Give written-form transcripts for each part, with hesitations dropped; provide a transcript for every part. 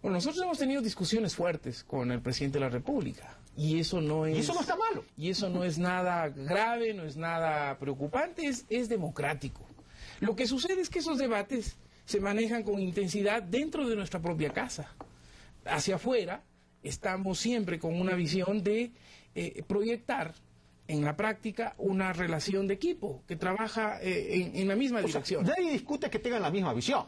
Bueno, nosotros hemos tenido discusiones fuertes con el presidente de la República. Y eso no es... Y eso no está malo. Y eso no es nada grave, no es nada preocupante, es democrático. Lo que sucede es que esos debates se manejan con intensidad dentro de nuestra propia casa. Hacia afuera estamos siempre con una visión de proyectar en la práctica una relación de equipo que trabaja en la misma dirección. Nadie discute que tengan la misma visión.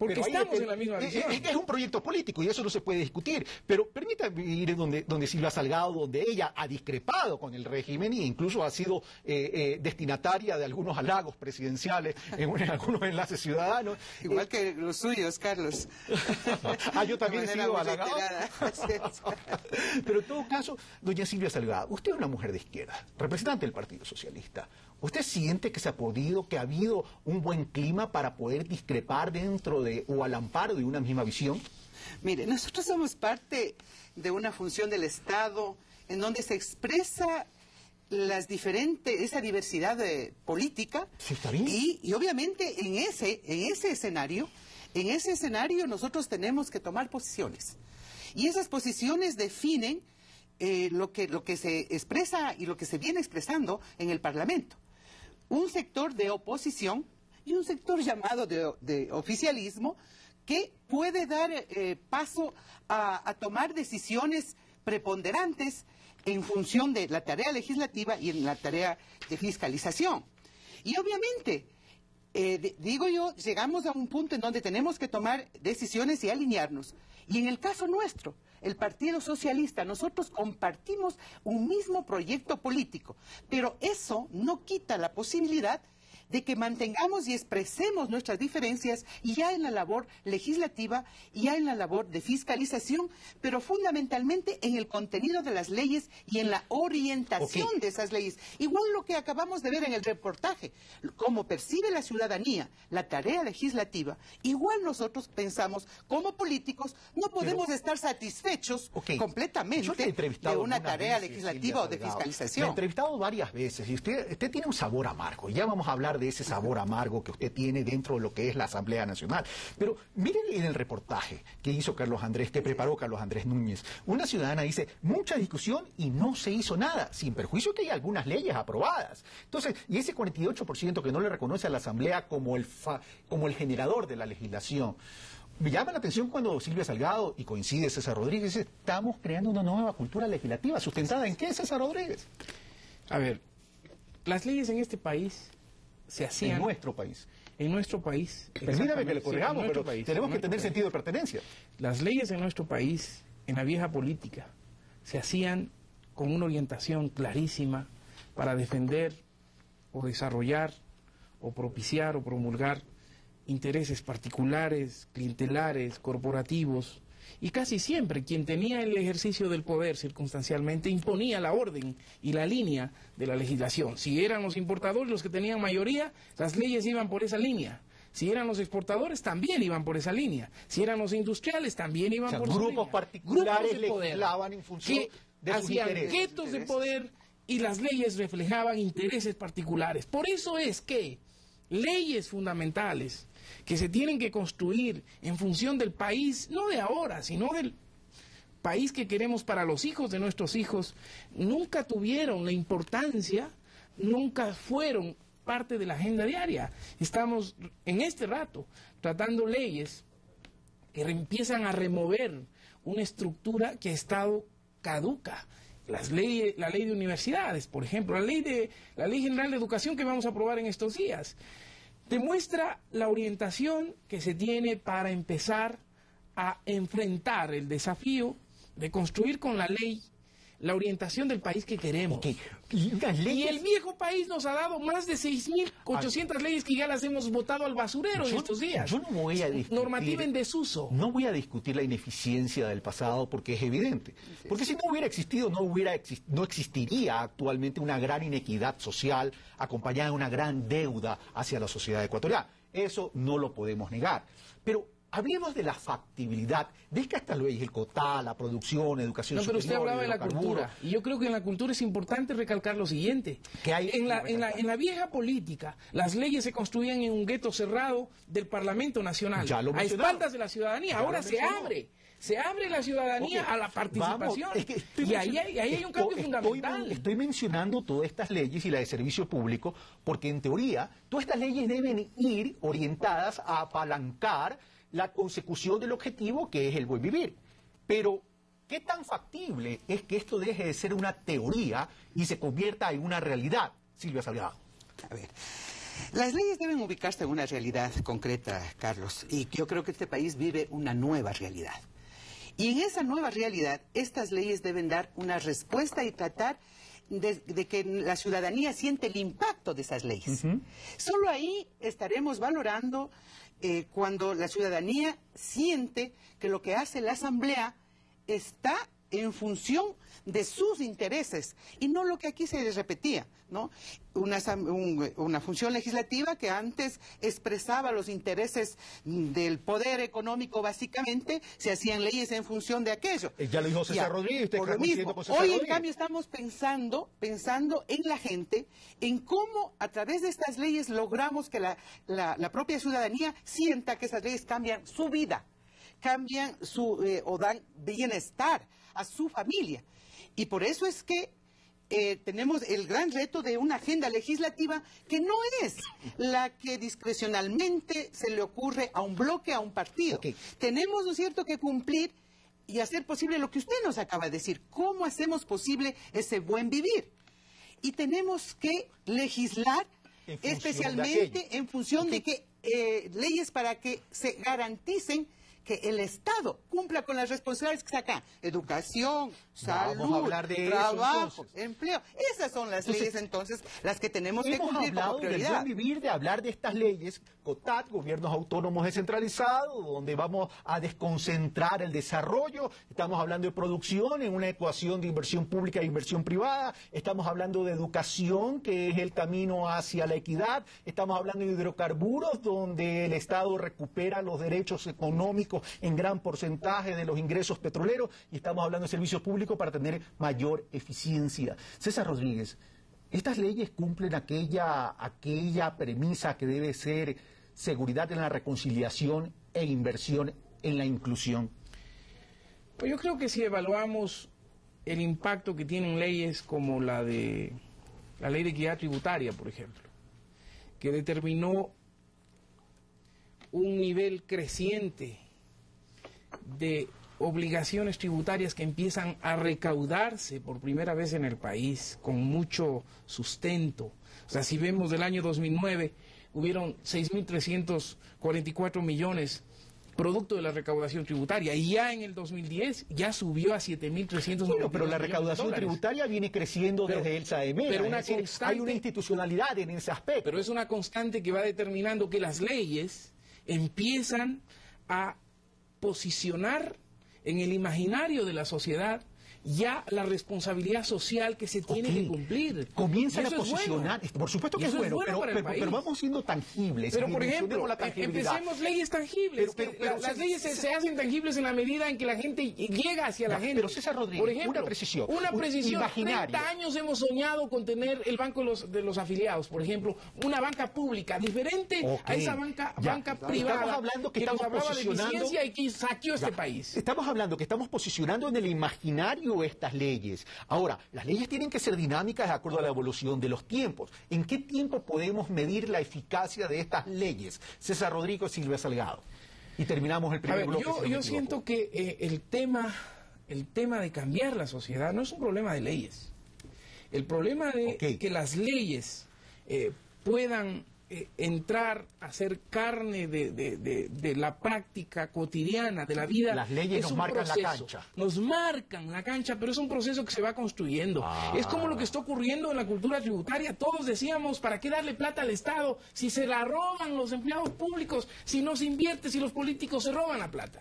Porque estamos en la misma visión. Es un proyecto político y eso no se puede discutir. Pero permítame ir donde Silvia Salgado, donde ella ha discrepado con el régimen e incluso ha sido destinataria de algunos halagos presidenciales en algunos enlaces ciudadanos. Igual que los suyos, Carlos. Yo también he sido halagado. Pero en todo caso, doña Silvia Salgado, usted es una mujer de izquierda, representante del Partido Socialista. ¿Usted siente que se ha podido, que ha habido un buen clima para poder discrepar dentro de o al amparo de una misma visión? Mire, nosotros somos parte de una función del Estado en donde se expresa esa diversidad política. Sí, está bien. Y obviamente en ese escenario nosotros tenemos que tomar posiciones. Y esas posiciones definen lo que se expresa y lo que se viene expresando en el Parlamento. Un sector de oposición y un sector llamado de oficialismo que puede dar paso a tomar decisiones preponderantes en función de la tarea legislativa y en la tarea de fiscalización. Y obviamente, digo yo, llegamos a un punto en donde tenemos que tomar decisiones y alinearnos. Y en el caso nuestro, el Partido Socialista, nosotros compartimos un mismo proyecto político, pero eso no quita la posibilidad de que mantengamos y expresemos nuestras diferencias ya en la labor legislativa, ya en la labor de fiscalización, pero fundamentalmente en el contenido de las leyes y en la orientación de esas leyes. Igual lo que acabamos de ver en el reportaje, cómo percibe la ciudadanía la tarea legislativa, igual nosotros pensamos, como políticos, no podemos estar satisfechos completamente de una tarea legislativa o de fiscalización. Me he entrevistado varias veces y usted tiene un sabor amargo. Ya vamos a hablar de ese sabor amargo que usted tiene dentro de lo que es la Asamblea Nacional. Pero miren en el reportaje que hizo Carlos Andrés, que preparó Carlos Andrés Núñez. Una ciudadana dice, mucha discusión y no se hizo nada, sin perjuicio que hay algunas leyes aprobadas. Entonces, y ese 48% que no le reconoce a la Asamblea como el generador de la legislación. Me llama la atención cuando Silvia Salgado, y coincide César Rodríguez, dice, estamos creando una nueva cultura legislativa. ¿Sustentada en qué, César Rodríguez? A ver, las leyes en este país se hacían... En nuestro país. En nuestro país. Permítame que le corrijamos, pero tenemos que tener sentido de pertenencia. Las leyes en nuestro país, en la vieja política, se hacían con una orientación clarísima para defender o desarrollar o propiciar o promulgar intereses particulares, clientelares, corporativos. Y casi siempre quien tenía el ejercicio del poder circunstancialmente imponía la orden y la línea de la legislación. Si eran los importadores los que tenían mayoría, las leyes iban por esa línea. Si eran los exportadores, también iban por esa línea. Si eran los industriales, también iban por esa línea. Grupos particulares legislaban en función de sus intereses. Guetos de poder y las leyes reflejaban intereses particulares. Por eso es que leyes fundamentales que se tienen que construir en función del país, no de ahora, sino del país que queremos para los hijos de nuestros hijos, nunca tuvieron la importancia, nunca fueron parte de la agenda diaria. Estamos en este rato tratando leyes que empiezan a remover una estructura que ha estado caduca. La ley de universidades, por ejemplo, la ley general de educación que vamos a aprobar en estos días, demuestra la orientación que se tiene para empezar a enfrentar el desafío de construir con la ley la orientación del país que queremos. Y el viejo país nos ha dado más de 6.800 leyes que ya las hemos botado al basurero en estos días. Yo no voy a discutir, normativa en desuso. No voy a discutir la ineficiencia del pasado porque es evidente. Porque si no hubiera existido, no existiría actualmente una gran inequidad social acompañada de una gran deuda hacia la sociedad ecuatoriana. Eso no lo podemos negar. Pero hablemos de la factibilidad de que hasta luego el COTA, la producción, educación superior... No, pero usted hablaba de la cultura. Y yo creo que en la cultura es importante recalcar lo siguiente. Que hay en la vieja política, las leyes se construían en un gueto cerrado del Parlamento Nacional, a espaldas de la ciudadanía. Ahora se abre. se abre la ciudadanía a la participación. Y ahí hay un cambio fundamental. Estoy mencionando todas estas leyes y la de servicio público, porque en teoría todas estas leyes deben ir orientadas a apalancar la consecución del objetivo que es el buen vivir. Pero, ¿qué tan factible es que esto deje de ser una teoría y se convierta en una realidad, Silvia Salgado? A ver, las leyes deben ubicarse en una realidad concreta, Carlos, y yo creo que este país vive una nueva realidad. Y en esa nueva realidad, estas leyes deben dar una respuesta y tratar de que la ciudadanía siente el impacto de esas leyes. Solo ahí estaremos valorando cuando la ciudadanía siente que lo que hace la Asamblea está en función de sus intereses y no lo que aquí se les repetía, ¿no? Una función legislativa que antes expresaba los intereses del poder económico básicamente, se hacían leyes en función de aquello. Ya lo dijo César Rodríguez, usted por lo mismo, hoy en cambio estamos pensando en la gente, en cómo a través de estas leyes logramos que la propia ciudadanía sienta que esas leyes cambian su vida, cambian o dan bienestar a su familia. Y por eso es que tenemos el gran reto de una agenda legislativa que no es la que discrecionalmente se le ocurre a un bloque, a un partido. Tenemos, ¿no es cierto?, que cumplir y hacer posible lo que usted nos acaba de decir. ¿Cómo hacemos posible ese buen vivir? Y tenemos que legislar especialmente en función de que leyes para que se garanticen que el Estado cumpla con las responsabilidades que saca: educación, salud, trabajo, empleo. Esas son las leyes entonces las que tenemos que cumplir como prioridad. Hemos hablado del buen vivir, de hablar de estas leyes, COTAD, gobiernos autónomos descentralizados, donde vamos a desconcentrar el desarrollo. Estamos hablando de producción en una ecuación de inversión pública e inversión privada. Estamos hablando de educación, que es el camino hacia la equidad. Estamos hablando de hidrocarburos, donde el Estado recupera los derechos económicos en gran porcentaje de los ingresos petroleros, y estamos hablando de servicios públicos para tener mayor eficiencia. César Rodríguez, ¿estas leyes cumplen aquella premisa que debe ser seguridad en la reconciliación e inversión en la inclusión? Pues yo creo que si evaluamos el impacto que tienen leyes como la ley de equidad tributaria, por ejemplo, que determinó un nivel creciente de obligaciones tributarias que empiezan a recaudarse por primera vez en el país con mucho sustento. O sea, si vemos del año 2009, hubieron 6.344 millones producto de la recaudación tributaria, y ya en el 2010 ya subió a 7.300. Bueno, pero la recaudación tributaria viene creciendo desde el SAEMEA. Pero hay una institucionalidad en ese aspecto. Pero es una constante que va determinando que las leyes empiezan a posicionar en el imaginario de la sociedad ya la responsabilidad social que se tiene que cumplir. Comienzan a posicionar, por supuesto que es bueno, pero vamos siendo tangibles. Pero por ejemplo, empecemos leyes tangibles. Las leyes se hacen tangibles en la medida en que la gente llega hacia la gente. Pero César Rodríguez, por ejemplo, una precisión. 30 años hemos soñado con tener el banco de los afiliados, por ejemplo, una banca pública diferente a esa banca privada. Estamos hablando que estamos posicionando y que saqueó este país. Estamos hablando que estamos posicionando en el imaginario estas leyes. Ahora, las leyes tienen que ser dinámicas de acuerdo a la evolución de los tiempos. ¿En qué tiempo podemos medir la eficacia de estas leyes? César Rodríguez, Silvia Salgado. Y terminamos el primer bloque. Yo siento que el tema de cambiar la sociedad no es un problema de leyes. El problema de que las leyes puedan entrar a ser carne de la práctica cotidiana, de la vida. Las leyes nos marcan la cancha. Nos marcan la cancha, pero es un proceso que se va construyendo. Es como lo que está ocurriendo en la cultura tributaria. Todos decíamos, ¿para qué darle plata al Estado si se la roban los empleados públicos, si no se invierte, si los políticos se roban la plata?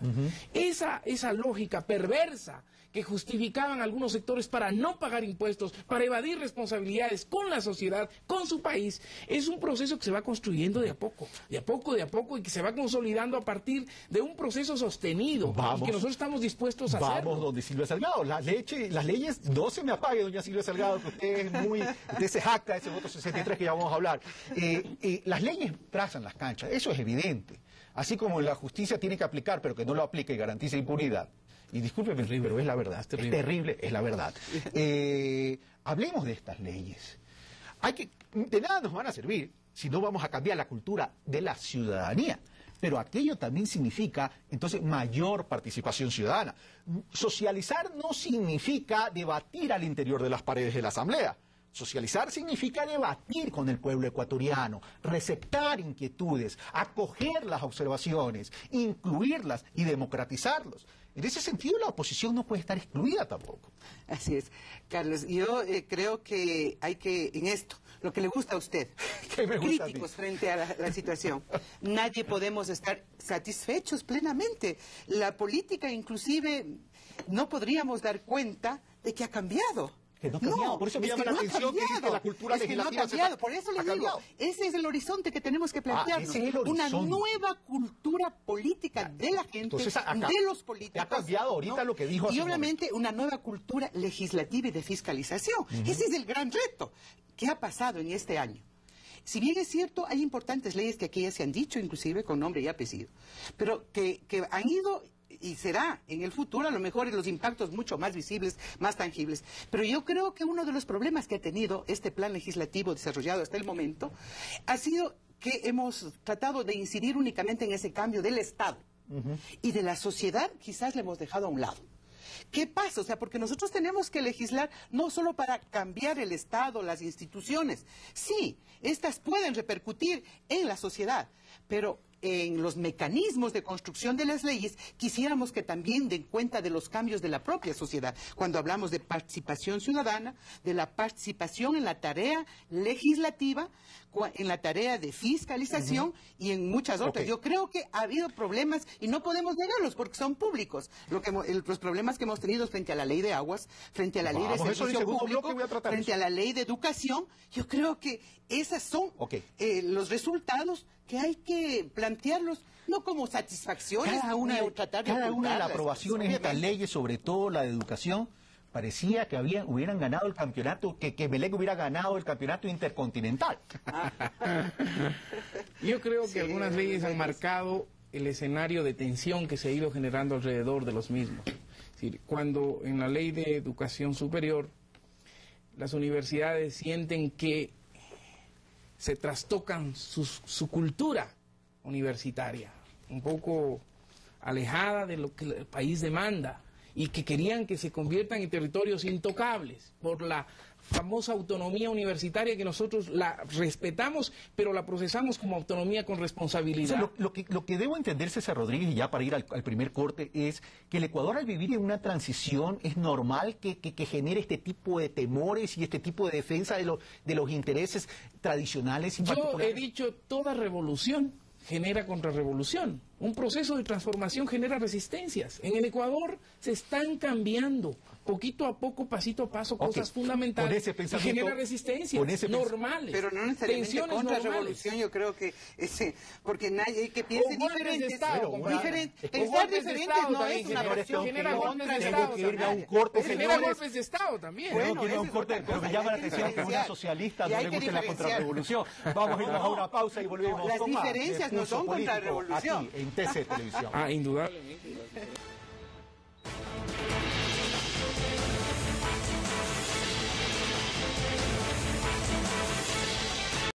Esa lógica perversa que justificaban algunos sectores para no pagar impuestos, para evadir responsabilidades con la sociedad, con su país, es un proceso que se va construyendo de a poco, y que se va consolidando a partir de un proceso sostenido, y que nosotros estamos dispuestos a hacerlo. Vamos donde Silvia Salgado. Las leyes, no se me apague, doña Silvia Salgado, que usted se jacta de ese voto 63 que ya vamos a hablar. Las leyes trazan las canchas, eso es evidente. Así como la justicia tiene que aplicar, pero que no lo aplique y garantice impunidad. y discúlpeme, pero es la verdad, es terrible, es la verdad. Hablemos de estas leyes. De nada nos van a servir si no vamos a cambiar la cultura de la ciudadanía. Pero aquello también significa, entonces, mayor participación ciudadana. Socializar no significa debatir al interior de las paredes de la Asamblea. Socializar significa debatir con el pueblo ecuatoriano, receptar inquietudes, acoger las observaciones, incluirlas y democratizarlos. En ese sentido, la oposición no puede estar excluida tampoco. Así es. Carlos, yo creo que hay que, en esto, lo que le gusta a usted, ¿Qué me gusta críticos frente a la situación. Nadie podemos estar satisfechos plenamente. La política, inclusive, no podríamos dar cuenta de que ha cambiado. Que no ha cambiado. Por eso me llama la atención que dice que la cultura legislativa no ha cambiado. Por eso le digo, ese es el horizonte que tenemos que plantearnos. Ese es el una horizonte. nueva cultura política de la gente, Entonces, acá, de los políticos. ha cambiado ahorita lo que dijo hace y un obviamente una nueva cultura legislativa y de fiscalización. Ese es el gran reto. ¿Qué ha pasado en este año? Si bien es cierto, hay importantes leyes que aquí ya se han dicho, inclusive con nombre y apellido, pero que han ido, y será en el futuro a lo mejor los impactos mucho más visibles, más tangibles. Pero yo creo que uno de los problemas que ha tenido este plan legislativo desarrollado hasta el momento ha sido que hemos tratado de incidir únicamente en ese cambio del Estado. Y de la sociedad quizás le hemos dejado a un lado. ¿Qué pasa? O sea, porque nosotros tenemos que legislar no solo para cambiar el Estado, las instituciones. Sí, estas pueden repercutir en la sociedad, pero en los mecanismos de construcción de las leyes quisiéramos que también den cuenta de los cambios de la propia sociedad. Cuando hablamos de participación ciudadana, de la participación en la tarea legislativa, en la tarea de fiscalización y en muchas otras. Yo creo que ha habido problemas y no podemos negarlos porque son públicos. Los problemas que hemos tenido frente a la ley de aguas, frente a la ley de servicio público, frente a la ley de educación, yo creo que esas son los resultados que hay que plantearlos no como satisfacciones. Cada una de las aprobaciones de estas leyes, sobre todo la de educación, parecía que hubieran ganado el campeonato, que Melec hubiera ganado el campeonato intercontinental. Yo creo que algunas leyes han marcado el escenario de tensión que se ha ido generando alrededor de los mismos. Es decir, cuando en la ley de educación superior las universidades sienten que se trastocan su cultura universitaria, un poco alejada de lo que el país demanda, y que querían que se conviertan en territorios intocables por la famosa autonomía universitaria que nosotros la respetamos, pero la procesamos como autonomía con responsabilidad. O sea, lo que debo entender, César Rodríguez, y ya para ir al primer corte, es que el Ecuador, al vivir en una transición, es normal que genere este tipo de temores y este tipo de defensa de los intereses tradicionales y particulares. Yo he dicho, toda revolución genera contrarrevolución. Un proceso de transformación genera resistencias. En el Ecuador se están cambiando poquito a poco, pasito a paso, cosas fundamentales y genera resistencias normales. Pero no necesariamente contrarrevolución, yo creo que porque nadie que piense diferente. Pensar diferente no es una revolución. Genera golpes de Estado. Genera golpes de Estado también. Tengo que ir a un corte, pero me llama la atención que a una socialista no le guste la contrarrevolución. Vamos a irnos a una pausa y volvemos. Las diferencias no son contrarrevolución. Aquí, en TC Televisión. Indudablemente.